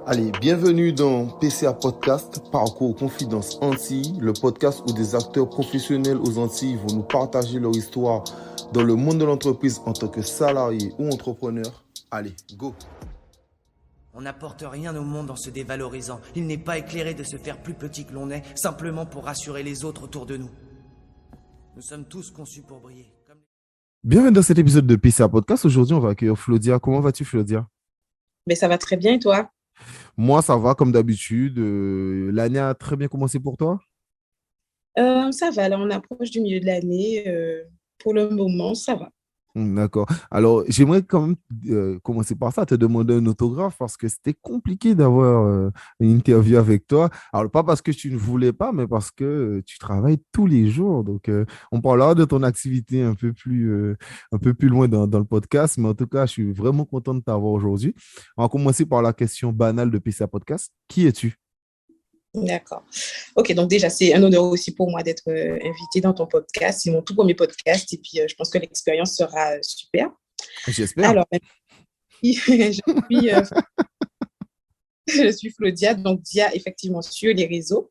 Allez, bienvenue dans PCA Podcast, Parcours Confidence Antilles, le podcast où des acteurs professionnels aux Antilles vont nous partager leur histoire dans le monde de l'entreprise en tant que salarié ou entrepreneur. Allez, go! On n'apporte rien au monde en se dévalorisant. Il n'est pas éclairé de se faire plus petit que l'on est, simplement pour rassurer les autres autour de nous. Nous sommes tous conçus pour briller. Bienvenue dans cet épisode de PCA Podcast. Aujourd'hui, on va accueillir Flodia. Comment vas-tu, Flodia? Mais ça va très bien, et toi? Moi, ça va comme d'habitude. L'année a très bien commencé pour toi? Ça va, là, on approche du milieu de l'année. Pour le moment, ça va. D'accord. Alors, j'aimerais quand même commencer par ça, te demander un autographe parce que c'était compliqué d'avoir une interview avec toi. Alors, pas parce que tu ne voulais pas, mais parce que tu travailles tous les jours. Donc, on parlera de ton activité un peu plus loin dans le podcast. Mais en tout cas, je suis vraiment content de t'avoir aujourd'hui. On va commencer par la question banale de PCA Podcast. Qui es-tu? D'accord. Ok, donc déjà, c'est un honneur aussi pour moi d'être invitée dans ton podcast. C'est mon tout premier podcast et puis je pense que l'expérience sera super. J'espère. Alors, je suis Flodia, donc Dia, effectivement, sur les réseaux.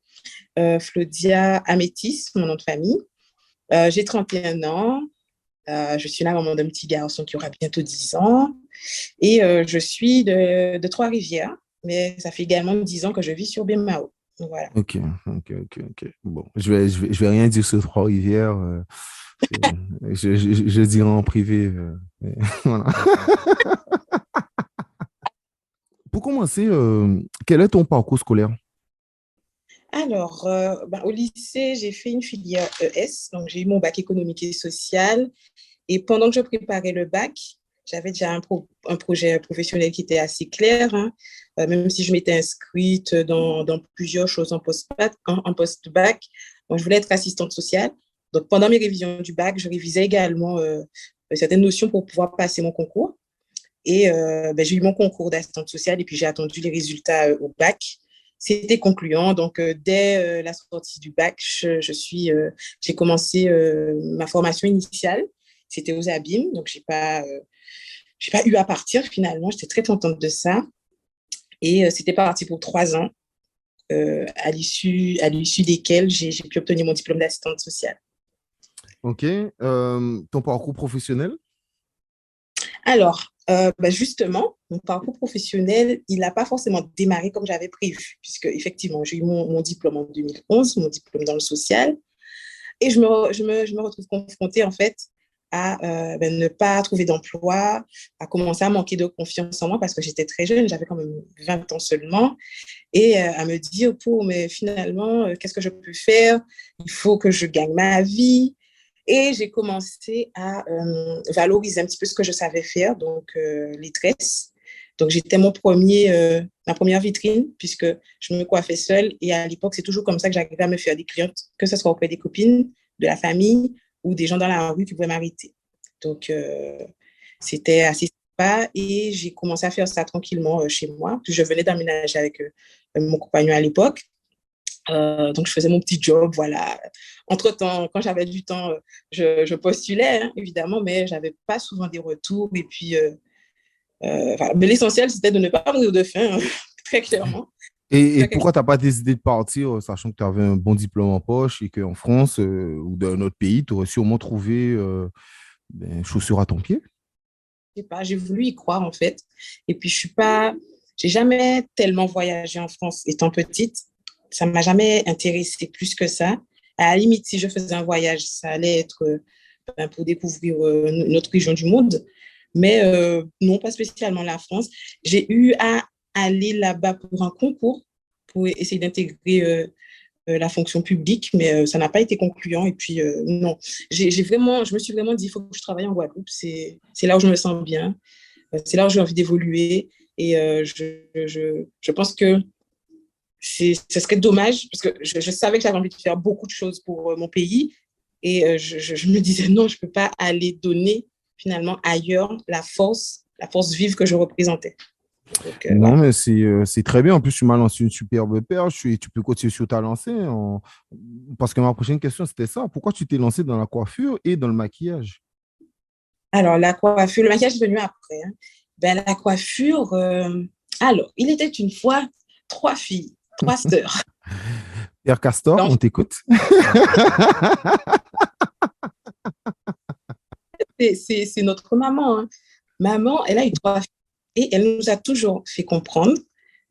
Flodia Amétis, mon nom de famille. J'ai 31 ans. Je suis la maman d'un petit garçon qui aura bientôt 10 ans. Et je suis de Trois-Rivières, mais ça fait également 10 ans que je vis sur Bémao. Voilà. Ok. Bon, je vais rien dire sur Trois-Rivières. Je dirai en privé. Voilà. Pour commencer, quel est ton parcours scolaire? Alors, au lycée, j'ai fait une filière ES, donc j'ai eu mon bac économique et social. Et pendant que je préparais le bac, j'avais déjà un projet professionnel qui était assez clair, hein. Même si je m'étais inscrite dans plusieurs choses en post-bac. Moi, je voulais être assistante sociale. Donc, pendant mes révisions du bac, je révisais également certaines notions pour pouvoir passer mon concours. Et j'ai eu mon concours d'assistante sociale et puis j'ai attendu les résultats au bac. C'était concluant. Donc, dès la sortie du bac, j'ai commencé ma formation initiale. C'était aux Abîmes, donc j'ai pas eu à partir finalement. J'étais très contente de ça. Et c'était parti pour 3 ans, à l'issue desquels j'ai pu obtenir mon diplôme d'assistante sociale. Ok. Ton parcours professionnel? Alors, justement, mon parcours professionnel, il n'a pas forcément démarré comme j'avais prévu, puisque effectivement, j'ai eu mon diplôme en 2011, mon diplôme dans le social, et je me retrouve confrontée en fait à ne pas trouver d'emploi, à commencer à manquer de confiance en moi parce que j'étais très jeune, j'avais quand même 20 ans seulement, et à me dire, mais finalement, qu'est-ce que je peux faire? Il faut que je gagne ma vie. Et j'ai commencé à valoriser un petit peu ce que je savais faire, donc les tresses. Donc, j'étais ma première vitrine, puisque je me coiffais seule. Et à l'époque, c'est toujours comme ça que j'arrivais à me faire des clientes, que ce soit auprès des copines, de la famille ou des gens dans la rue qui pouvaient m'arrêter. Donc, c'était assez sympa. Et j'ai commencé à faire ça tranquillement chez moi. Je venais d'emménager avec mon compagnon à l'époque. Donc, je faisais mon petit job, voilà. Entre-temps, quand j'avais du temps, je postulais, hein, évidemment, mais je n'avais pas souvent des retours. Et puis, voilà. Mais l'essentiel, c'était de ne pas mourir de faim, hein, très clairement. Et pourquoi tu n'as pas décidé de partir, sachant que tu avais un bon diplôme en poche et qu'en France ou dans un autre pays, tu aurais sûrement trouvé chaussures à ton pied? Je sais pas, j'ai voulu y croire, en fait. Et puis, j'ai jamais tellement voyagé en France étant petite. Ça ne m'a jamais intéressée plus que ça. À la limite, si je faisais un voyage, ça allait être pour découvrir une autre région du monde. Mais non, pas spécialement la France. J'ai eu à aller là-bas pour un concours, pour essayer d'intégrer la fonction publique, mais ça n'a pas été concluant. Et puis, non, je me suis vraiment dit, il faut que je travaille en Guadeloupe. C'est là où je me sens bien. C'est là où j'ai envie d'évoluer. Et je pense que ce serait dommage, parce que je savais que j'avais envie de faire beaucoup de choses pour mon pays. Et je me disais, non, je ne peux pas aller donner finalement ailleurs la force vive que je représentais. Donc, Non, voilà. mais c'est très bien. En plus, tu m'as lancé une superbe perche et tu peux continuer sur ta lancée. Parce que ma prochaine question, c'était ça. Pourquoi tu t'es lancé dans la coiffure et dans le maquillage? Alors, la coiffure, le maquillage est venu après, hein. La coiffure, Alors, il était une fois 3 filles, 3 sœurs. Pierre Castor, Donc, on t'écoute. c'est notre maman, hein. Maman, elle a eu 3 filles et elle nous a toujours fait comprendre,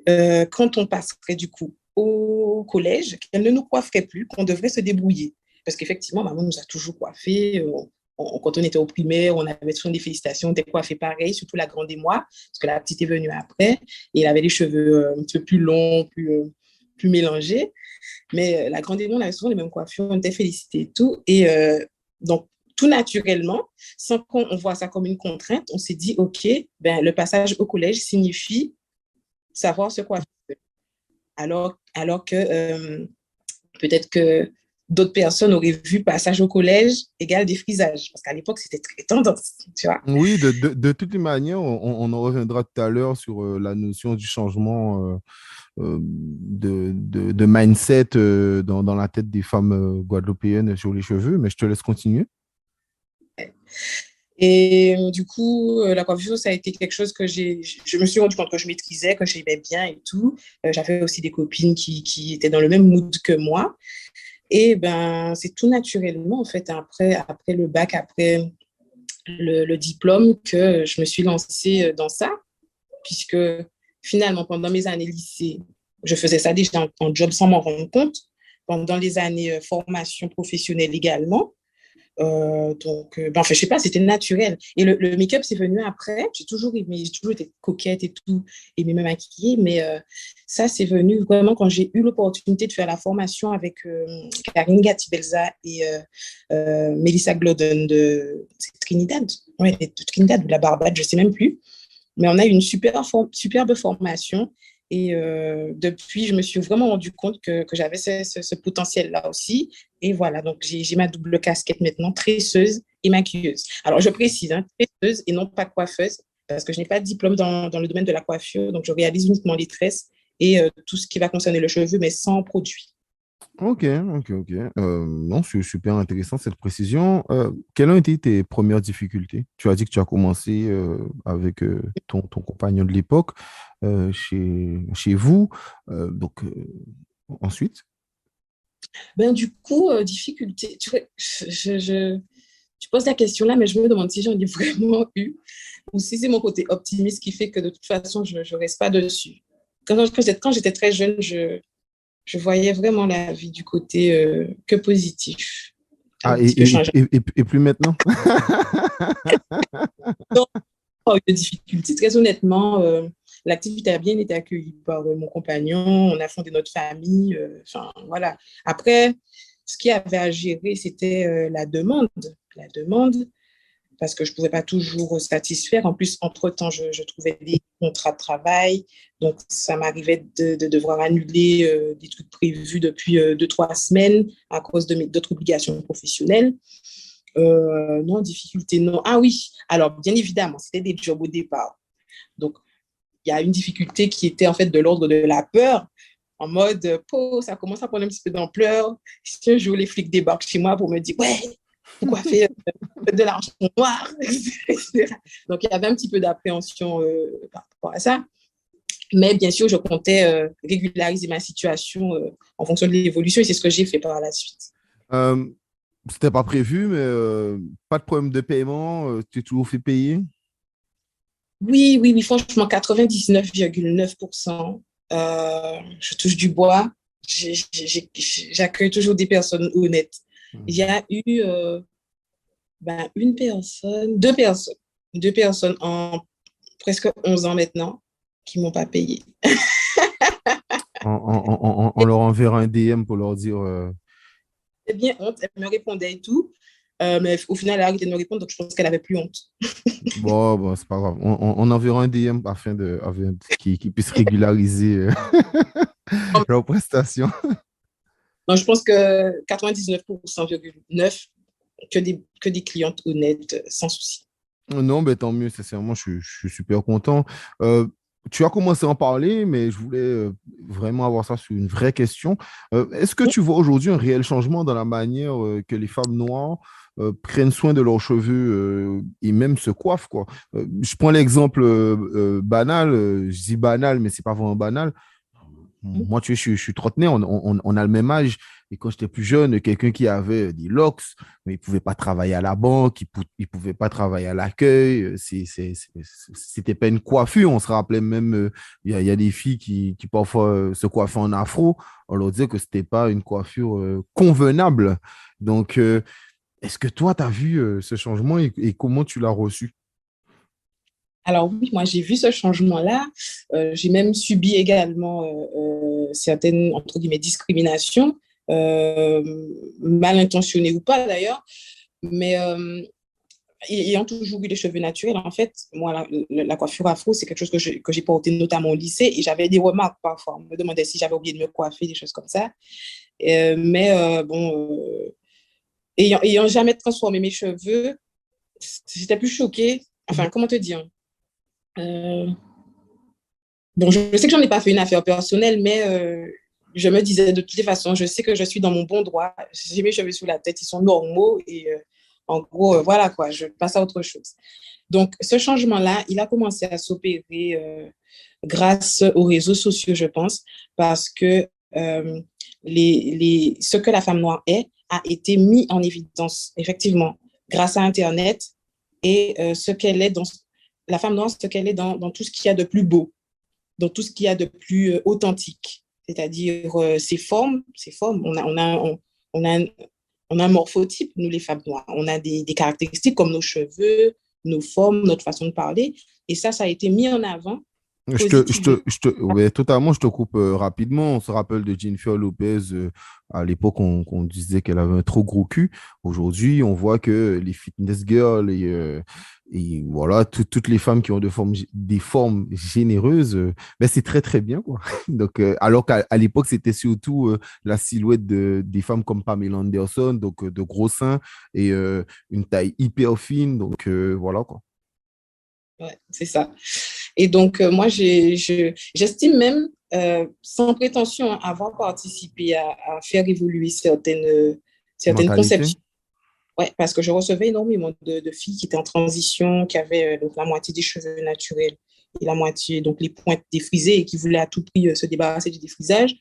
quand on passerait du coup au collège, qu'elle ne nous coifferait plus, qu'on devrait se débrouiller. Parce qu'effectivement, maman nous a toujours coiffés. Quand on était au primaire, on avait souvent des félicitations, des coiffés pareils, surtout la grande et moi, parce que la petite est venue après, et elle avait les cheveux un petit peu plus longs, plus mélangés. Mais la grande et moi, on avait souvent les mêmes coiffures, on était félicités et tout. Et donc, tout naturellement, sans qu'on voit ça comme une contrainte, on s'est dit, OK, ben, le passage au collège signifie savoir se coiffer. Alors que peut-être que d'autres personnes auraient vu passage au collège égale défrisage. Parce qu'à l'époque, c'était très tendance, tu vois. Oui, de toutes les manières, on en reviendra tout à l'heure sur la notion du changement de mindset dans la tête des femmes guadeloupéennes sur les cheveux, mais je te laisse continuer. Et du coup, la coiffure, ça a été quelque chose que je me suis rendu compte que je maîtrisais, que j'aimais bien et tout. J'avais aussi des copines qui étaient dans le même mood que moi. Et ben, c'est tout naturellement, en fait, après le bac, après le diplôme, que je me suis lancée dans ça, puisque finalement, pendant mes années lycée, je faisais ça déjà en job sans m'en rendre compte. Pendant les années formation professionnelle également. Ben, enfin, je sais pas, c'était naturel. Et le make-up, c'est venu après. J'ai toujours été coquette et tout, aimé me maquiller, mais ça, c'est venu vraiment quand j'ai eu l'opportunité de faire la formation avec Karine Gatti-Belza et Melissa Glodden de Trinidad. Ouais, de Trinidad ou de la Barbade, je sais même plus. Mais on a eu une superbe formation. Et depuis, je me suis vraiment rendu compte que j'avais ce potentiel-là aussi. Et voilà, donc j'ai ma double casquette maintenant, tresseuse et maquilleuse. Alors, je précise, hein, tresseuse et non pas coiffeuse, parce que je n'ai pas de diplôme dans le domaine de la coiffure. Donc, je réalise uniquement les tresses et tout ce qui va concerner le cheveu, mais sans produit. Ok, ok, ok. Non, c'est super intéressant cette précision. Quelles ont été tes premières difficultés? Tu as dit que tu as commencé avec ton compagnon de l'époque chez vous. Ensuite? Ben, du coup, difficulté. Tu poses la question là, mais je me demande si j'en ai vraiment eu ou si c'est mon côté optimiste qui fait que de toute façon, je ne reste pas dessus. Quand j'étais très jeune, je voyais vraiment la vie du côté que positif. Un Ah, petit peu changé. et plus maintenant? Non, pas eu de difficultés. Très honnêtement, l'activité a bien été accueillie par mon compagnon. On a fondé notre famille. Enfin, voilà. Après, ce qu'il y avait à gérer, c'était la demande. La demande, parce que je ne pouvais pas toujours satisfaire. En plus, entre-temps, je trouvais des contrats de travail. Donc, ça m'arrivait de devoir annuler des trucs prévus depuis 2, 3 semaines à cause de d'autres obligations professionnelles. Non, difficulté, non. Ah oui, alors bien évidemment, c'était des jobs au départ. Donc, il y a une difficulté qui était en fait de l'ordre de la peur, en mode, ça commence à prendre un petit peu d'ampleur. Si un jour les flics débarquent chez moi pour me dire, ouais, pourquoi faire de l'argent noir? Donc, il y avait un petit peu d'appréhension par rapport à ça. Mais bien sûr, je comptais régulariser ma situation en fonction de l'évolution et c'est ce que j'ai fait par la suite. Euh, C'était pas prévu, mais pas de problème de paiement. Tu es toujours fait payer? Oui, oui, oui, franchement, 99,9%. Je touche du bois. J'accueille toujours des personnes honnêtes. Il y a eu ben, deux personnes en presque 11 ans maintenant qui ne m'ont pas payé. On leur enverra un DM pour leur dire C'est bien honte, elle me répondait et tout. Mais au final, elle a arrêté de me répondre, donc je pense qu'elle avait plus honte. bon, c'est pas grave. On enverra un DM afin qu'ils puissent régulariser leurs prestations. Donc, je pense que 99,9% que des clientes honnêtes, sans souci. Non, mais tant mieux, sincèrement, je suis super content. tu as commencé à en parler, mais je voulais vraiment avoir ça sur une vraie question. Est-ce que tu vois aujourd'hui un réel changement dans la manière que les femmes noires prennent soin de leurs cheveux et même se coiffent, quoi? Je prends l'exemple banal, je dis banal, mais c'est pas vraiment banal. Moi, tu sais, je suis trentenaire, on a le même âge. Et quand j'étais plus jeune, quelqu'un qui avait des locks, mais il ne pouvait pas travailler à la banque, il ne pouvait pas travailler à l'accueil. C'était pas une coiffure. On se rappelait même, il y a des filles qui parfois se coiffaient en afro. On leur disait que ce n'était pas une coiffure convenable. Donc, est-ce que toi, tu as vu ce changement et comment tu l'as reçu? Alors oui, moi j'ai vu ce changement-là. J'ai même subi également certaines, entre guillemets, discriminations, euh, mal intentionnées ou pas d'ailleurs. Mais ayant toujours eu les cheveux naturels, en fait, moi, la coiffure afro, c'est quelque chose que j'ai porté notamment au lycée et j'avais des remarques parfois. On me demandait si j'avais oublié de me coiffer, des choses comme ça. Mais bon, ayant jamais transformé mes cheveux, j'étais plus choquée. Enfin, comment te dire? Euh, Bon, je sais que j'en ai pas fait une affaire personnelle, mais je me disais de toutes les façons, je sais que je suis dans mon bon droit. J'ai mes cheveux sous la tête, ils sont normaux et en gros, voilà quoi, je passe à autre chose. Donc, ce changement-là, il a commencé à s'opérer grâce aux réseaux sociaux, je pense, parce que euh, ce que la femme noire est a été mis en évidence, effectivement, grâce à Internet et ce qu'elle est dans la femme noire, ce qu'elle est dans tout ce qu'il y a de plus beau dans tout ce qu'il y a de plus authentique, c'est-à-dire ses formes. On a, un, on a un morphotype, nous les femmes noires. On a des caractéristiques comme nos cheveux, nos formes, notre façon de parler. Et ça a été mis en avant positivement. Ouais, totalement, je te coupe rapidement. On se rappelle de Jennifer Lopez. À l'époque, on disait qu'elle avait un trop gros cul. Aujourd'hui, on voit que les fitness girls et voilà, toutes les femmes qui ont des formes généreuses, ben, c'est très, très bien, quoi. Donc, alors qu'à l'époque, c'était surtout la silhouette des femmes comme Pamela Anderson, donc de gros seins et une taille hyper fine. Donc, voilà, quoi. Ouais, c'est ça. Et donc, moi, j'estime même, sans prétention, avoir participé à faire évoluer certaines Mentalité. conceptions. Ouais, parce que je recevais énormément de filles qui étaient en transition, qui avaient donc la moitié des cheveux naturels et la moitié, donc les pointes défrisées et qui voulaient à tout prix se débarrasser du défrisage.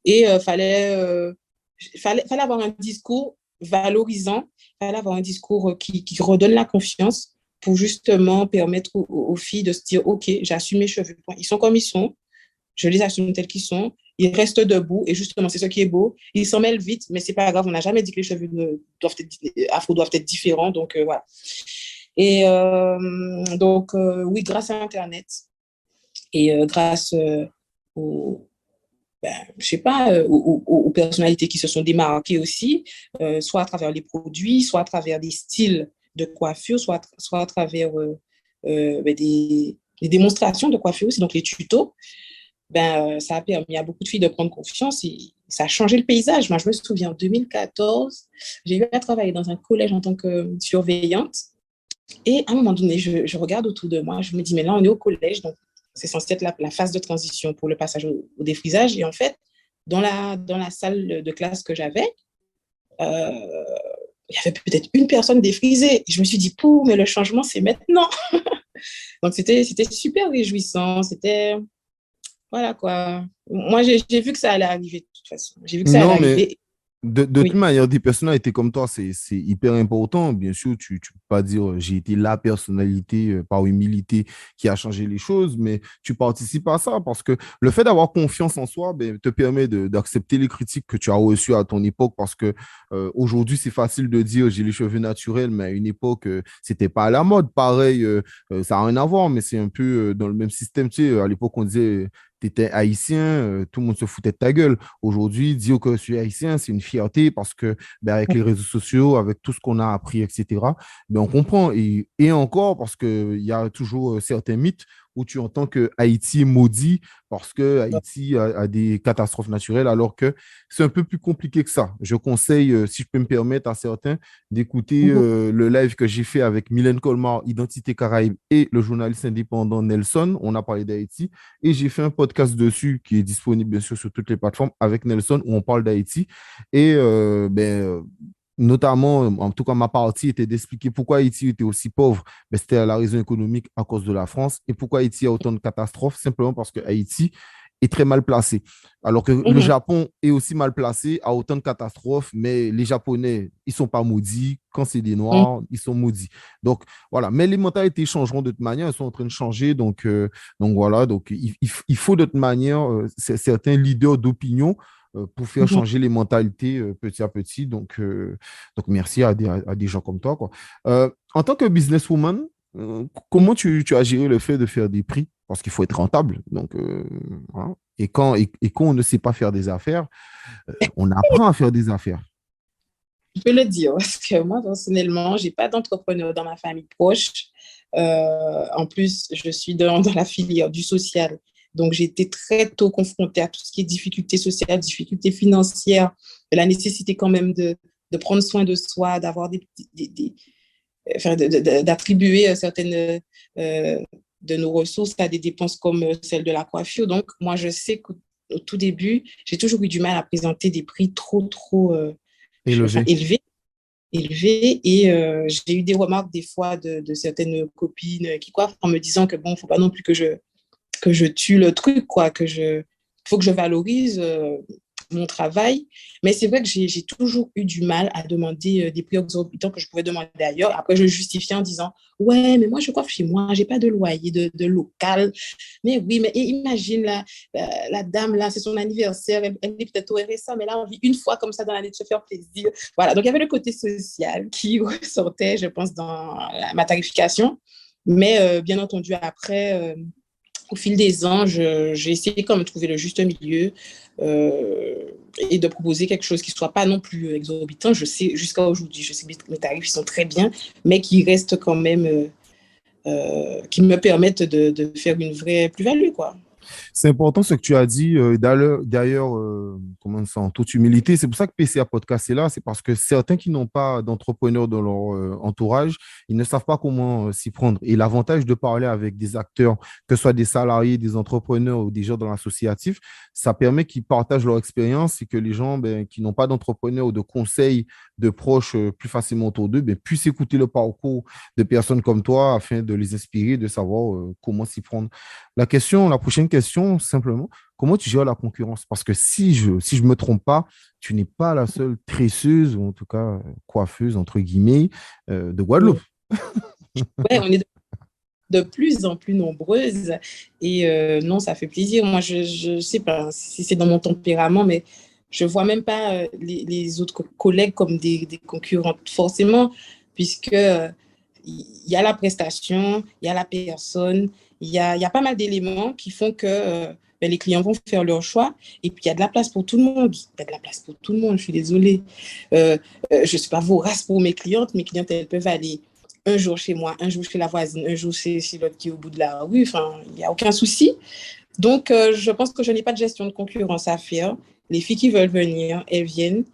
Et fallait avoir un discours valorisant, fallait avoir un discours qui redonne la confiance pour justement permettre aux filles de se dire, OK, j'assume mes cheveux. Ils sont comme ils sont, je les assume tels qu'ils sont. Ils restent debout et justement, c'est ce qui est beau. Ils s'en mêlent vite, mais c'est pas grave. On n'a jamais dit que les cheveux afro doivent être différents. Donc, voilà. Et donc, oui, grâce à Internet et grâce aux, je sais pas, aux personnalités qui se sont démarquées aussi, soit à travers les produits, soit à travers des styles de coiffure, soit à travers des démonstrations de coiffure aussi, donc les tutos. Ça a permis à beaucoup de filles de prendre confiance et ça a changé le paysage. Moi, je me souviens, en 2014, j'ai eu à travailler dans un collège en tant que surveillante. Et à un moment donné, je regarde autour de moi, je me dis, mais là, on est au collège, donc c'est censé être la phase de transition pour le passage au défrisage. Et en fait, dans la salle de classe que j'avais, euh, il y avait peut-être une personne défrisée. Et je me suis dit, pouh, mais le changement, c'est maintenant. Donc, c'était super réjouissant. C'était, voilà quoi. Moi, j'ai vu que ça allait arriver de toute façon. J'ai vu que ça allait Non, mais arriver. de toute Oui. manière, des personnalités comme toi, c'est hyper important. Bien sûr, tu ne peux pas dire j'ai été la personnalité par humilité qui a changé les choses, mais tu participes à ça parce que le fait d'avoir confiance en soi ben, te permet d'accepter les critiques que tu as reçues à ton époque parce que aujourd'hui, c'est facile de dire j'ai les cheveux naturels, mais à une époque, c'était pas à la mode. Pareil, ça n'a rien à voir, mais c'est un peu dans le même système. Tu sais, à l'époque, on disait tu étais haïtien, tout le monde se foutait de ta gueule. Aujourd'hui, dire que je suis haïtien, c'est une fierté parce que ben, avec les réseaux sociaux, avec tout ce qu'on a appris, etc., ben, on comprend. Et encore, parce qu'il y a toujours certains mythes où tu entends que Haïti est maudit parce que Haïti a des catastrophes naturelles, alors que c'est un peu plus compliqué que ça. Je conseille, si je peux me permettre à certains, d'écouter Mhm. le live que j'ai fait avec Mylène Colmar, Identité Caraïbe, et le journaliste indépendant Nelson. On a parlé d'Haïti. Et j'ai fait un podcast dessus qui est disponible, bien sûr, sur toutes les plateformes avec Nelson, où on parle d'Haïti. Et notamment, en tout cas, ma partie était d'expliquer pourquoi Haïti était aussi pauvre. Ben, c'était la raison économique à cause de la France. Et pourquoi Haïti a autant de catastrophes, simplement parce que Haïti est très mal placé. Alors que le Mhm. Japon est aussi mal placé, a autant de catastrophes, mais les Japonais, ils ne sont pas maudits. Quand c'est des Mhm. Noirs, ils sont maudits. Donc, voilà. Mais les mentalités changeront de toute manière, elles sont en train de changer. Donc voilà. Donc, il faut de toute manière certains leaders d'opinion pour faire Mhm. changer les mentalités petit à petit. Donc merci à des gens comme toi, quoi. En tant que businesswoman, comment tu as géré le fait de faire des prix? Parce qu'il faut être rentable. Voilà. Et quand on ne sait pas faire des affaires, on apprend à faire des affaires. Je peux le dire parce que moi, personnellement, j'ai pas d'entrepreneur dans ma famille proche. En plus, je suis dans la filière du social. Donc, j'ai été très tôt confrontée à tout ce qui est difficultés sociales, difficultés financières, la nécessité quand même de prendre soin de soi, d'avoir enfin, d'attribuer certaines euh, de nos ressources à des dépenses comme celle de la coiffure. Donc, moi, je sais qu'au tout début, j'ai toujours eu du mal à présenter des prix trop enfin, Élevé. élevés. Et j'ai eu des remarques des fois de certaines copines qui coiffent en me disant que bon, il ne faut pas non plus que je tue le truc, quoi, faut que je valorise mon travail. Mais c'est vrai que j'ai toujours eu du mal à demander des prix exorbitants que je pouvais demander ailleurs. Après, je justifiais en disant, ouais, mais moi, je coiffe chez moi, j'ai pas de loyer de local. Mais oui, mais imagine, la dame, là, c'est son anniversaire, elle est peut-être au RSA, mais là, on vit une fois comme ça dans l'année de se faire plaisir. Voilà, donc il y avait le côté social qui ressortait, je pense, dans ma tarification. Mais bien entendu, après, au fil des ans, j'ai essayé comme de trouver le juste milieu euh, et de proposer quelque chose qui ne soit pas non plus exorbitant. Je sais, jusqu'à aujourd'hui, je sais que mes tarifs sont très bien, mais qui restent quand même, qui me permettent de faire une vraie plus-value, quoi. C'est important ce que tu as dit. D'ailleurs, comment ça, en toute humilité, c'est pour ça que PCA Podcast est là. C'est parce que certains qui n'ont pas d'entrepreneurs dans leur entourage, ils ne savent pas comment s'y prendre. Et l'avantage de parler avec des acteurs, que ce soit des salariés, des entrepreneurs ou des gens dans l'associatif, ça permet qu'ils partagent leur expérience et que les gens ben, qui n'ont pas d'entrepreneurs ou de conseils de proches plus facilement autour d'eux ben, puissent écouter le parcours de personnes comme toi afin de les inspirer, de savoir comment s'y prendre. La prochaine question, simplement, comment tu gères la concurrence? Parce que si je me trompe pas, tu n'es pas la seule tresseuse, ou en tout cas coiffeuse, entre guillemets, de Guadeloupe. Ouais, on est de plus en plus nombreuses et non, ça fait plaisir. Moi, je sais pas si c'est dans mon tempérament, mais je vois même pas les autres collègues comme des concurrents forcément, puisque il y a la prestation, il y a la personne, il y a pas mal d'éléments qui font que ben, les clients vont faire leur choix et puis il y a de la place pour tout le monde. Il y a de la place pour tout le monde, je suis désolée. Je ne suis pas vorace pour mes clientes, elles peuvent aller un jour chez moi, un jour chez la voisine, un jour chez l'autre qui est au bout de la rue. Enfin, il n'y a aucun souci. Donc, je pense que je n'ai pas de gestion de concurrence à faire. Les filles qui veulent venir, elles viennent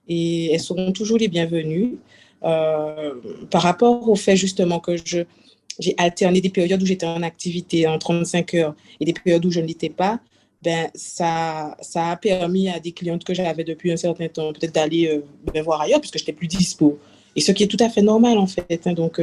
et elles seront toujours les bienvenues. Euh, Par rapport au fait justement que j'ai alterné des périodes où j'étais en activité en 35 heures et des périodes où je ne l'étais pas, ben, ça a permis à des clientes que j'avais depuis un certain temps peut-être d'aller me voir ailleurs puisque je n'étais plus dispo. Et ce qui est tout à fait normal en fait. Hein. Donc,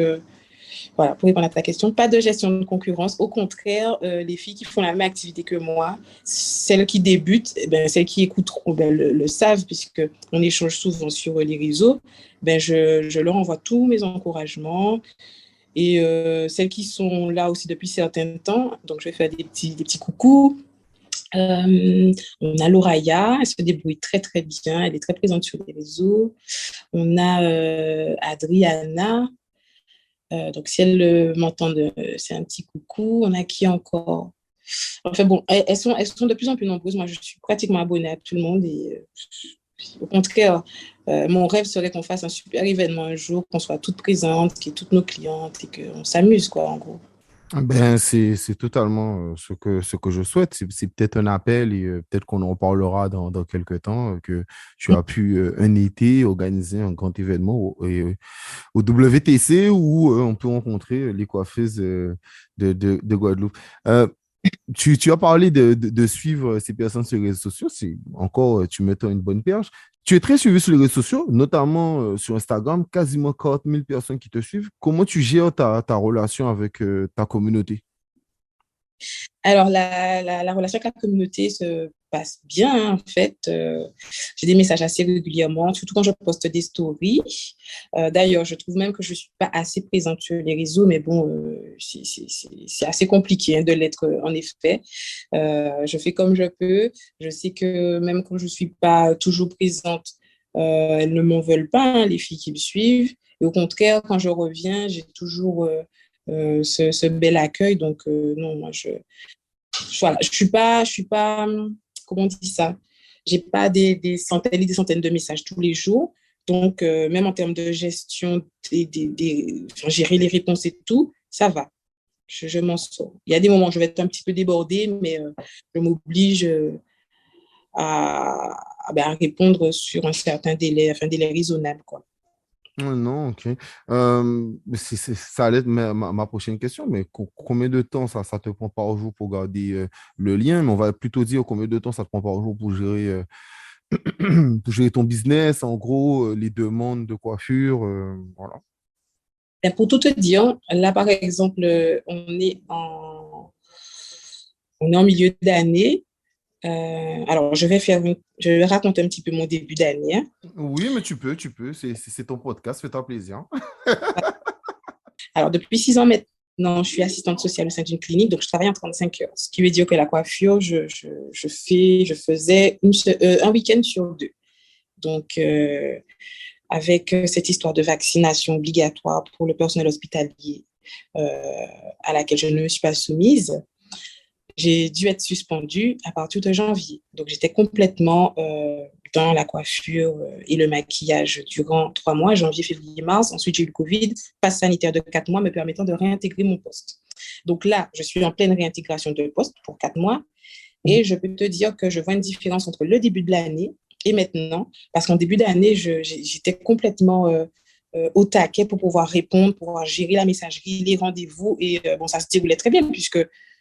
voilà, pour répondre à ta question, pas de gestion de concurrence. Au contraire, les filles qui font la même activité que moi, celles qui débutent, eh ben, celles qui écoutent ben, le savent, puisqu'on échange souvent sur les réseaux, ben, je leur envoie tous mes encouragements. Et celles qui sont là aussi depuis certains temps, donc je vais faire des petits coucous. On a Lauraya, elle se débrouille très très bien, elle est très présente sur les réseaux. On a Adriana, donc, si elles m'entendent, c'est un petit coucou. On a qui encore? Enfin bon, elles sont de plus en plus nombreuses. Moi, je suis pratiquement abonnée à tout le monde. Et au contraire, mon rêve serait qu'on fasse un super événement un jour, qu'on soit toutes présentes, qu'il y ait toutes nos clientes et qu'on s'amuse, quoi, en gros. Ben, c'est totalement ce que je souhaite. C'est peut-être un appel et peut-être qu'on en parlera dans quelques temps, que tu as pu un été organiser un grand événement au WTC où on peut rencontrer les coiffeuses de Guadeloupe. Euh, tu as parlé de suivre ces personnes sur les réseaux sociaux. C'est encore, tu mets une bonne perche. Tu es très suivi sur les réseaux sociaux, notamment sur Instagram, quasiment 40 000 personnes qui te suivent. Comment tu gères ta relation avec ta communauté? Alors, la relation avec la communauté se passe bien, hein, en fait. J'ai des messages assez régulièrement, surtout quand je poste des stories. D'ailleurs, je trouve même que je ne suis pas assez présente sur les réseaux, mais bon, c'est assez compliqué, hein, de l'être, en effet. Je fais comme je peux. Je sais que même quand je ne suis pas toujours présente, elles ne m'en veulent pas, hein, les filles qui me suivent. Et au contraire, quand je reviens, j'ai toujours ce bel accueil. Donc, non, moi, voilà, je suis pas, comment on dit ça? J'ai pas des centaines et des centaines de messages tous les jours. Donc, même en termes de gestion, enfin, gérer les réponses et tout, ça va. Je m'en sors. Il y a des moments où je vais être un petit peu débordée, mais je m'oblige à répondre sur un certain délai, enfin, un délai raisonnable, quoi. Non, ok. Ça allait être ma prochaine question, mais combien de temps ça te prend par jour pour garder le lien? Mais on va plutôt dire combien de temps ça te prend par jour pour gérer ton business, en gros, les demandes de coiffure, voilà. Et pour tout te dire, là, par exemple, on est en milieu d'année. Alors, je vais raconter un petit peu mon début d'année, hein. Oui, mais tu peux, c'est ton podcast, fais-toi plaisir. Alors, depuis 6 ans maintenant, je suis assistante sociale au sein d'une clinique, donc je travaille en 35 heures. Ce qui veut dire que la coiffure, je faisais un week-end sur deux. Donc, avec cette histoire de vaccination obligatoire pour le personnel hospitalier, à laquelle je ne me suis pas soumise, j'ai dû être suspendue à partir de janvier. Donc, j'étais complètement dans la coiffure et le maquillage durant 3 mois, janvier, février, mars. Ensuite, j'ai eu le Covid, passe sanitaire de 4 mois me permettant de réintégrer mon poste. Donc là, je suis en pleine réintégration de poste pour 4 mois et je peux te dire que je vois une différence entre le début de l'année et maintenant, parce qu'en début d'année, j'étais complètement au taquet pour pouvoir répondre, pour pouvoir gérer la messagerie, les rendez-vous. Et bon, ça se déroulait très bien puisque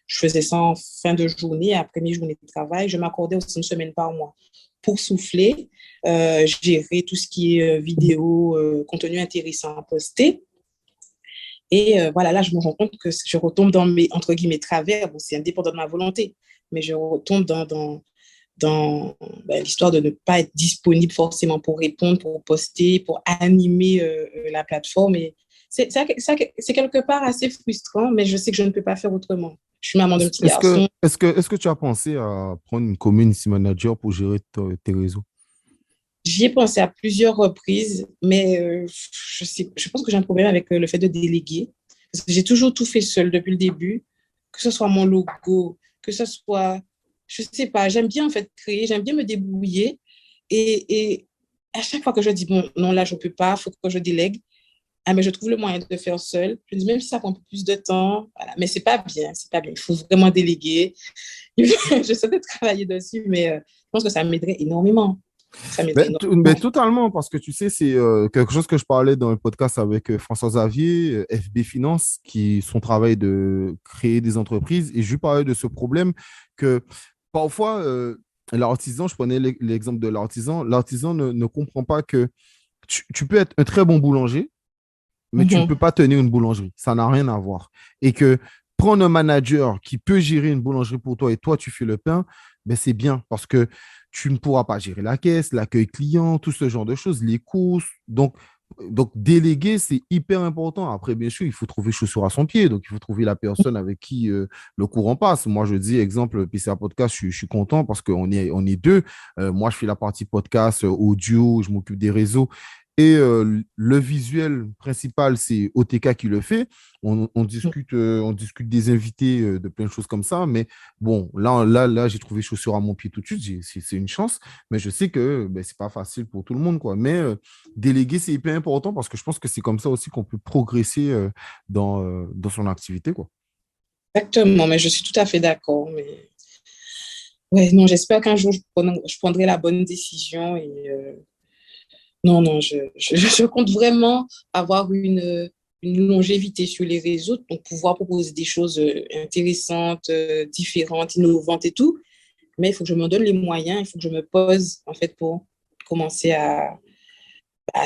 je faisais ça en fin de journée, après mes journées de travail. Je m'accordais aussi une semaine par mois pour souffler, gérer tout ce qui est vidéo, contenu intéressant à poster. Et voilà, là, je me rends compte que je retombe dans mes, entre guillemets, travers. Bon, c'est indépendant de ma volonté, mais je retombe dans l'histoire de ne pas être disponible forcément pour répondre, pour poster, pour animer la plateforme. Et c'est quelque part assez frustrant, mais je sais que je ne peux pas faire autrement. Je suis maman d'un petit garçon. Est-ce que tu as pensé à prendre une community manager pour gérer tes réseaux? J'y ai pensé à plusieurs reprises, mais je pense que j'ai un problème avec le fait de déléguer. Parce que j'ai toujours tout fait seul depuis le début, que ce soit mon logo, que ce soit, je sais pas, j'aime bien en fait créer, j'aime bien me débrouiller. Et à chaque fois que je dis, bon, non, là, je ne peux pas, il faut que je délègue, ah, mais je trouve le moyen de le faire seul. Je dis, même si ça prend un peu plus de temps, voilà. Mais c'est pas bien, c'est pas bien. Il faut vraiment déléguer. J'essaie de travailler dessus, mais je pense que ça m'aiderait énormément. Ça m'aiderait Ben, énormément. totalement, parce que tu sais, c'est quelque chose que je parlais dans le podcast avec François Xavier, FB Finance, qui son travail de créer des entreprises. Et je lui parlais de ce problème que parfois, l'artisan, je prenais l'exemple de l'artisan ne comprend pas que tu peux être un très bon boulanger, mais tu ne peux Mhm. pas tenir une boulangerie. Ça n'a rien à voir. Et que prendre un manager qui peut gérer une boulangerie pour toi et toi, tu fais le pain, ben c'est bien parce que tu ne pourras pas gérer la caisse, l'accueil client, tout ce genre de choses, les courses. Donc déléguer, c'est hyper important. Après, bien sûr, il faut trouver chaussure à son pied. Donc, il faut trouver la personne avec qui le courant passe. Moi, je dis, exemple, PCA Podcast, je suis content parce on est deux. Moi, je fais la partie podcast, audio, je m'occupe des réseaux. Et le visuel principal, c'est OTK qui le fait. On discute des invités, de plein de choses comme ça. Mais bon, là j'ai trouvé chaussure à mon pied tout de suite. C'est une chance. Mais je sais que ben, c'est pas facile pour tout le monde, quoi. Mais déléguer, c'est hyper important parce que je pense que c'est comme ça aussi qu'on peut progresser dans son activité, quoi. Exactement, mais je suis tout à fait d'accord. Mais ouais, non, j'espère qu'un jour, je prendrai la bonne décision. Et non, non, je compte vraiment avoir une longévité sur les réseaux, donc pouvoir proposer des choses intéressantes, différentes, innovantes et tout. Mais il faut que je me donne les moyens, il faut que je me pose, en fait, pour commencer à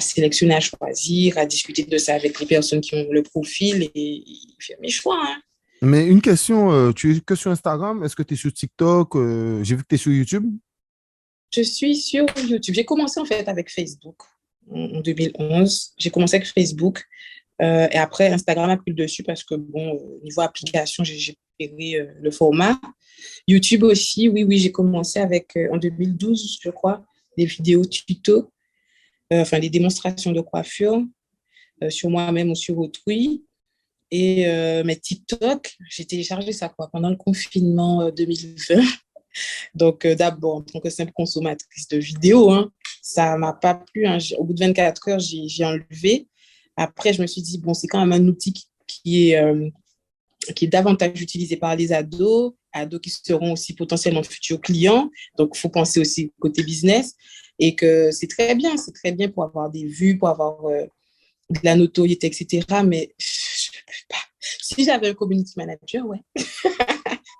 sélectionner, à choisir, à discuter de ça avec les personnes qui ont le profil et faire mes choix, hein. Mais une question, tu es que sur Instagram? Est-ce que tu es sur TikTok? J'ai vu que tu es sur YouTube. Je suis sur YouTube. J'ai commencé en fait avec Facebook en 2011. J'ai commencé avec Facebook et après Instagram a pris le dessus parce que bon, niveau application, j'ai préféré le format. YouTube aussi, oui, oui, j'ai commencé avec en 2012, je crois, des vidéos tuto, enfin des démonstrations de coiffure sur moi-même ou sur autrui. Et mais TikTok, j'ai téléchargé ça quoi, pendant le confinement 2020. Donc, d'abord, en tant que simple consommatrice de vidéos, hein, ça ne m'a pas plu, hein. Au bout de 24 heures, j'ai enlevé. Après, je me suis dit, bon, c'est quand même un outil qui est davantage utilisé par les ados qui seront aussi potentiellement futurs clients. Donc, il faut penser aussi côté business et que c'est très bien pour avoir des vues, pour avoir de la notoriété, etc. Mais je ne peux pas. Si j'avais un community manager, ouais,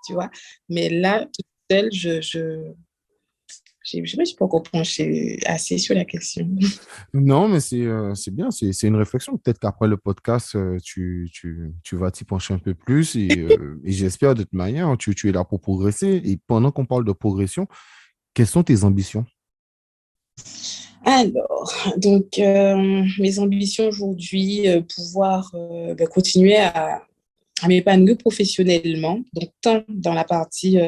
tu vois. Mais là, toute seule, je ne me suis pas encore penchée assez sur la question. Non, mais c'est bien, c'est une réflexion. Peut-être qu'après le podcast, tu vas t'y pencher un peu plus et j'espère de toute manière, tu es là pour progresser. Et pendant qu'on parle de progression, quelles sont tes ambitions? Alors, donc, mes ambitions aujourd'hui, pouvoir continuer à m'épanouir professionnellement, donc tant dans la partie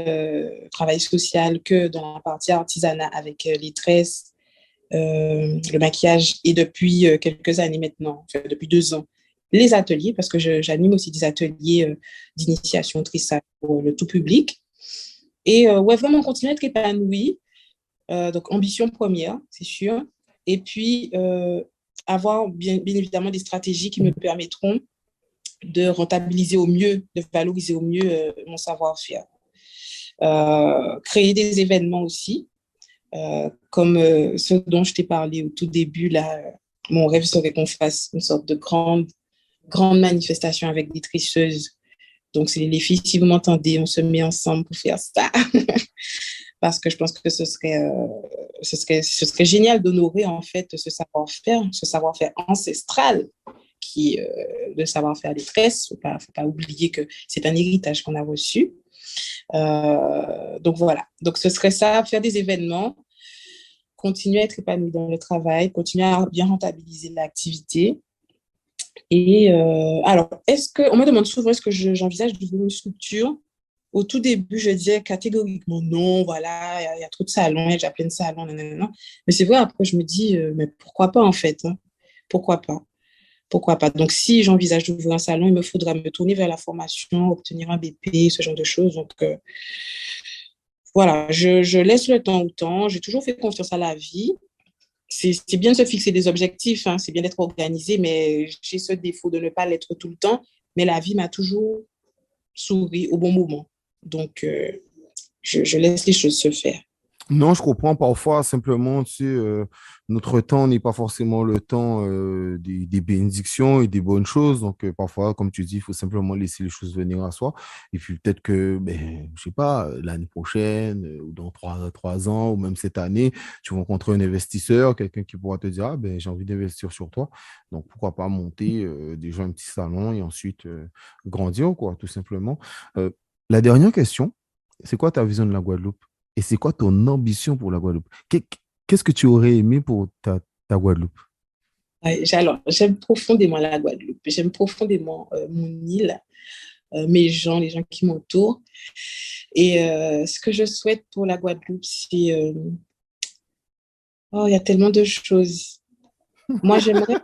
travail social que dans la partie artisanat avec les tresses, le maquillage et depuis quelques années maintenant, enfin, depuis 2 ans, les ateliers, parce que j'anime aussi des ateliers d'initiation trissage pour le tout public. Et ouais, vraiment continuer à être épanouie. Donc, ambition première, c'est sûr. Et puis, avoir bien évidemment des stratégies qui me permettront de rentabiliser au mieux, de valoriser au mieux mon savoir-faire. Créer des événements aussi, comme ce dont je t'ai parlé au tout début. Là, mon rêve serait qu'on fasse une sorte de grande manifestation avec des tricheuses. Donc, c'est les filles, si vous m'entendez, on se met ensemble pour faire ça. Parce que je pense que ce serait génial d'honorer en fait ce savoir-faire ancestral qui est le savoir-faire des tresses. Faut pas oublier que c'est un héritage qu'on a reçu. Donc voilà. Donc ce serait ça, faire des événements, continuer à être épanoui dans le travail, continuer à bien rentabiliser l'activité. Et alors, on me demande souvent, est-ce que j'envisage d'ouvrir une structure? Au tout début, je disais catégoriquement non, voilà, il y a trop de salons, il y a déjà plein de salons, nanana. Mais c'est vrai, après, je me dis, mais pourquoi pas en fait, hein? Pourquoi pas? Pourquoi pas? Donc, si j'envisage d'ouvrir un salon, il me faudra me tourner vers la formation, obtenir un BP, ce genre de choses. Donc, voilà, je laisse le temps au temps. J'ai toujours fait confiance à la vie. C'est bien de se fixer des objectifs, hein, c'est bien d'être organisé, mais j'ai ce défaut de ne pas l'être tout le temps. Mais la vie m'a toujours souri au bon moment. Donc, je laisse les choses se faire. Non, je comprends parfois simplement, tu sais, notre temps n'est pas forcément le temps des bénédictions et des bonnes choses. Donc, parfois, comme tu dis, il faut simplement laisser les choses venir à soi. Et puis, peut-être que, ben, je sais pas, l'année prochaine, ou dans trois ans, ou même cette année, tu vas rencontrer un investisseur, quelqu'un qui pourra te dire, ah, ben, j'ai envie d'investir sur toi. Donc, pourquoi pas monter déjà un petit salon et ensuite grandir, quoi, tout simplement. Euh, la dernière question, c'est quoi ta vision de la Guadeloupe? Et c'est quoi ton ambition pour la Guadeloupe? Qu'est-ce que tu aurais aimé pour ta Guadeloupe? Ouais, alors, j'aime profondément la Guadeloupe. J'aime profondément mon île, mes gens, les gens qui m'entourent. Et ce que je souhaite pour la Guadeloupe, c'est... oh, il y a tellement de choses. Moi, j'aimerais... Moi,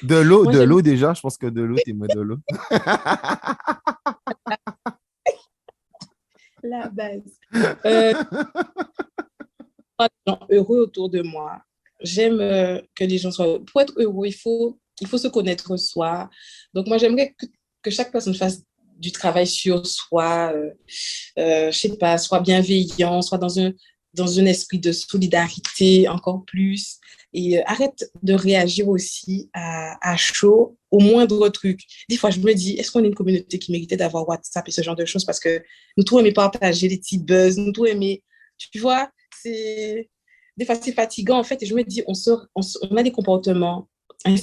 De j'aime l'eau déjà, je pense que de l'eau, tu aimerais de l'eau. la base. Des gens heureux autour de moi. J'aime que les gens soient... Pour être heureux, il faut se connaître soi. Donc, moi, j'aimerais que chaque personne fasse du travail sur soi, je sais pas, soit bienveillant, soit dans un esprit de solidarité encore plus. Et arrête de réagir aussi à chaud au moindre truc. Des fois, je me dis, est-ce qu'on est une communauté qui méritait d'avoir WhatsApp et ce genre de choses? Parce que nous tous aimons partager les petits buzz, nous tous aimons, tu vois, des fois c'est fatigant en fait. Et je me dis, on a des comportements, des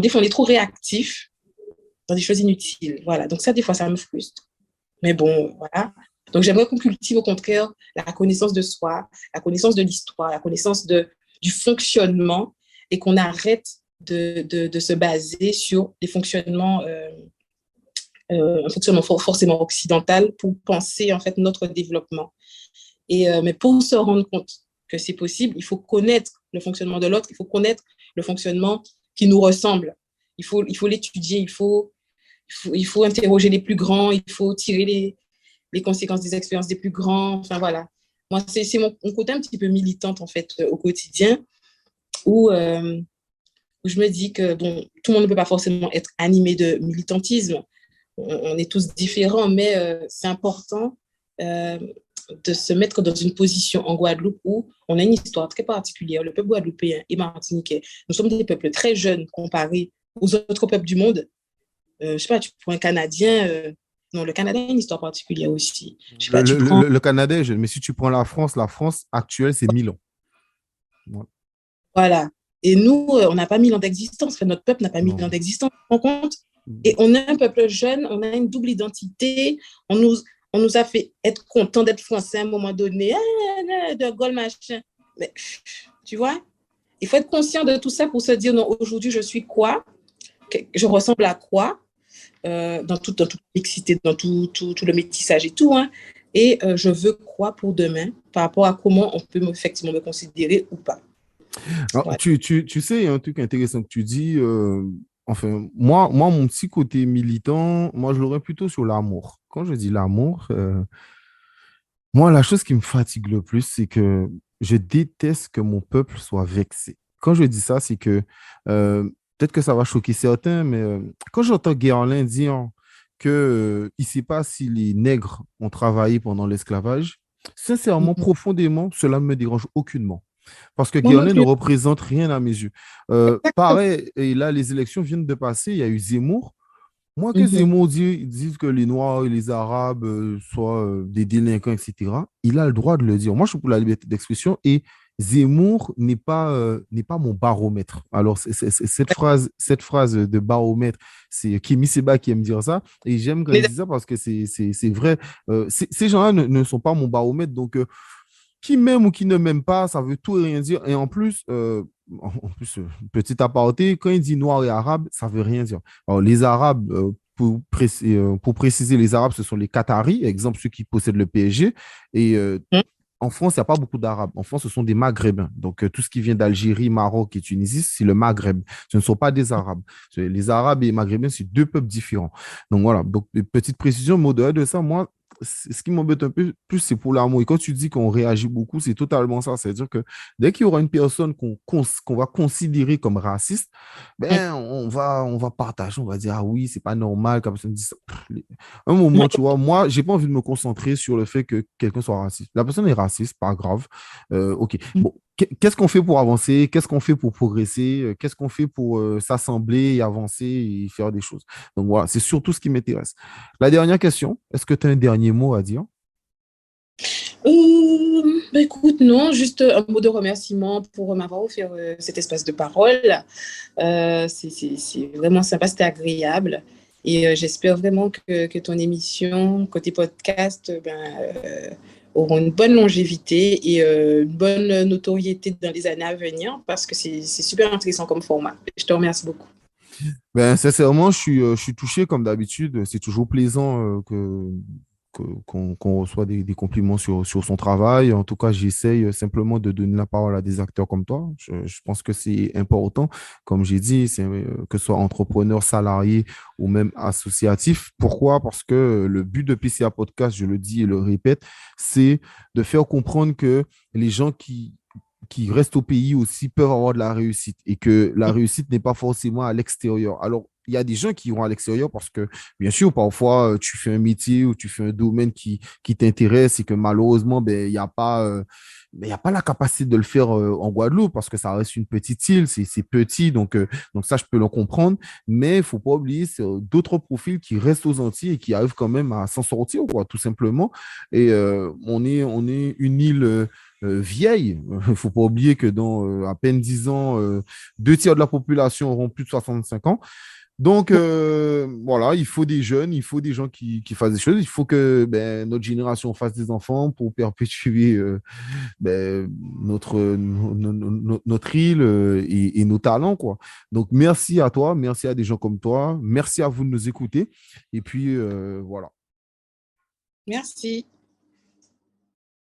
fois on est trop réactif dans des choses inutiles. Voilà, donc ça, des fois, ça me frustre. Mais bon, voilà. Donc, j'aimerais qu'on cultive au contraire la connaissance de soi, la connaissance de l'histoire, la connaissance du fonctionnement et qu'on arrête de se baser sur des fonctionnements, un fonctionnement forcément occidental pour penser en fait notre développement. Mais pour se rendre compte que c'est possible, il faut connaître le fonctionnement de l'autre, il faut connaître le fonctionnement qui nous ressemble. Il faut l'étudier, il faut interroger les plus grands, il faut tirer les conséquences des expériences des plus grands. Enfin, voilà. Moi, c'est mon côté un petit peu militante, en fait, au quotidien, où je me dis que bon, tout le monde ne peut pas forcément être animé de militantisme. On est tous différents, mais c'est important de se mettre dans une position en Guadeloupe où on a une histoire très particulière. Le peuple guadeloupéen et martiniquais, nous sommes des peuples très jeunes comparés aux autres peuples du monde. Je sais pas, tu prends un Canadien, non, le Canada a une histoire particulière aussi. Je sais pas, tu prends. Le Canada est jeune, mais si tu prends la France actuelle, c'est 1000 ans. Ouais. Voilà. Et nous, on n'a pas 1000 ans d'existence. Enfin, notre peuple n'a pas 1000 ans d'existence, tu te rends compte? Et on est un peuple jeune, on a une double identité. On nous a fait être content d'être français à un moment donné. De Gaulle, machin. Mais tu vois, il faut être conscient de tout ça pour se dire, non, aujourd'hui, je suis quoi? Je ressemble à quoi? Dans toute l'excité, dans tout le métissage et tout. Hein. Et je veux quoi pour demain par rapport à comment on peut effectivement me considérer ou pas. Alors, Ouais. tu sais, il y a un truc intéressant que tu dis. Enfin, moi, mon petit côté militant, moi, je l'aurais plutôt sur l'amour. Quand je dis l'amour, moi, la chose qui me fatigue le plus, c'est que je déteste que mon peuple soit vexé. Quand je dis ça, c'est que peut-être que ça va choquer certains, mais quand j'entends Guerlain dire que il ne sait pas si les nègres ont travaillé pendant l'esclavage, sincèrement, Mm-hmm. profondément, cela ne me dérange aucunement. Parce que Moi non Guerlain ne plus. représente rien à mes yeux. Pareil, et là, les élections viennent de passer, il y a eu Zemmour. Moi, que Mm-hmm. Zemmour disent que les Noirs et les Arabes soient des délinquants, etc., il a le droit de le dire. Moi, je suis pour la liberté d'expression et Zemmour n'est pas mon baromètre. Alors, cette phrase de baromètre, c'est Kémy Seba qui aime dire ça. Et j'aime quand il dit ça parce que c'est vrai. Ces gens-là ne sont pas mon baromètre. Donc, qui m'aime ou qui ne m'aime pas, ça veut tout et rien dire. Et en plus, petit aparté, quand il dit noir et arabe, ça veut rien dire. Alors, les Arabes, pour préciser, les Arabes, ce sont les Qataris, exemple ceux qui possèdent le PSG. Et en France, il n'y a pas beaucoup d'Arabes. En France, ce sont des Maghrébins. Donc, tout ce qui vient d'Algérie, Maroc et Tunisie, c'est le Maghreb. Ce ne sont pas des Arabes. Les Arabes et les Maghrébins, c'est deux peuples différents. Donc, voilà. Donc, petite précision, mais au-delà de ça, moi, ce qui m'embête un peu plus, c'est pour l'amour. Et quand tu dis qu'on réagit beaucoup, c'est totalement ça. C'est-à-dire que dès qu'il y aura une personne qu'on va considérer comme raciste, ben, on va partager, on va dire, ah oui, c'est pas normal que la personne dise ça. Un moment, tu vois, moi, j'ai pas envie de me concentrer sur le fait que quelqu'un soit raciste. La personne est raciste, pas grave. Ok. Bon, qu'est-ce qu'on fait pour avancer? Qu'est-ce qu'on fait pour progresser? Qu'est-ce qu'on fait pour s'assembler et avancer et faire des choses? Donc voilà, c'est surtout ce qui m'intéresse. La dernière question, est-ce que tu as un dernier mot à dire? Écoute, non, juste un mot de remerciement pour m'avoir offert cet espace de parole. C'est vraiment sympa, c'était agréable. Et j'espère vraiment que ton émission, côté podcast, auront une bonne longévité et une bonne notoriété dans les années à venir parce que c'est super intéressant comme format. Je te remercie beaucoup. Ben, sincèrement, je suis touché comme d'habitude. C'est toujours plaisant qu'on reçoit des compliments sur son travail. En tout cas, j'essaye simplement de donner la parole à des acteurs comme toi. Je pense que c'est important. Comme j'ai dit, que ce soit entrepreneur, salarié ou même associatif. Pourquoi? Parce que le but de PCA Podcast, je le dis et le répète, c'est de faire comprendre que les gens qui restent au pays aussi peuvent avoir de la réussite et que la réussite n'est pas forcément à l'extérieur. Alors, il y a des gens qui vont à l'extérieur parce que, bien sûr, parfois, tu fais un métier ou tu fais un domaine qui t'intéresse et que malheureusement, ben, il y a pas la capacité de le faire en Guadeloupe parce que ça reste une petite île, c'est petit, donc ça, je peux le comprendre. Mais il ne faut pas oublier, c'est d'autres profils qui restent aux Antilles et qui arrivent quand même à s'en sortir, quoi, tout simplement. Et on est une île vieille. Il ne faut pas oublier que dans à peine 10 ans, 2 tiers de la population auront plus de 65 ans. Donc, voilà, il faut des jeunes, il faut des gens qui fassent des choses. Il faut que ben, notre génération fasse des enfants pour perpétuer ben, notre île et nos talents, quoi. Donc, merci à toi, merci à des gens comme toi, merci à vous de nous écouter. Et puis, voilà. Merci.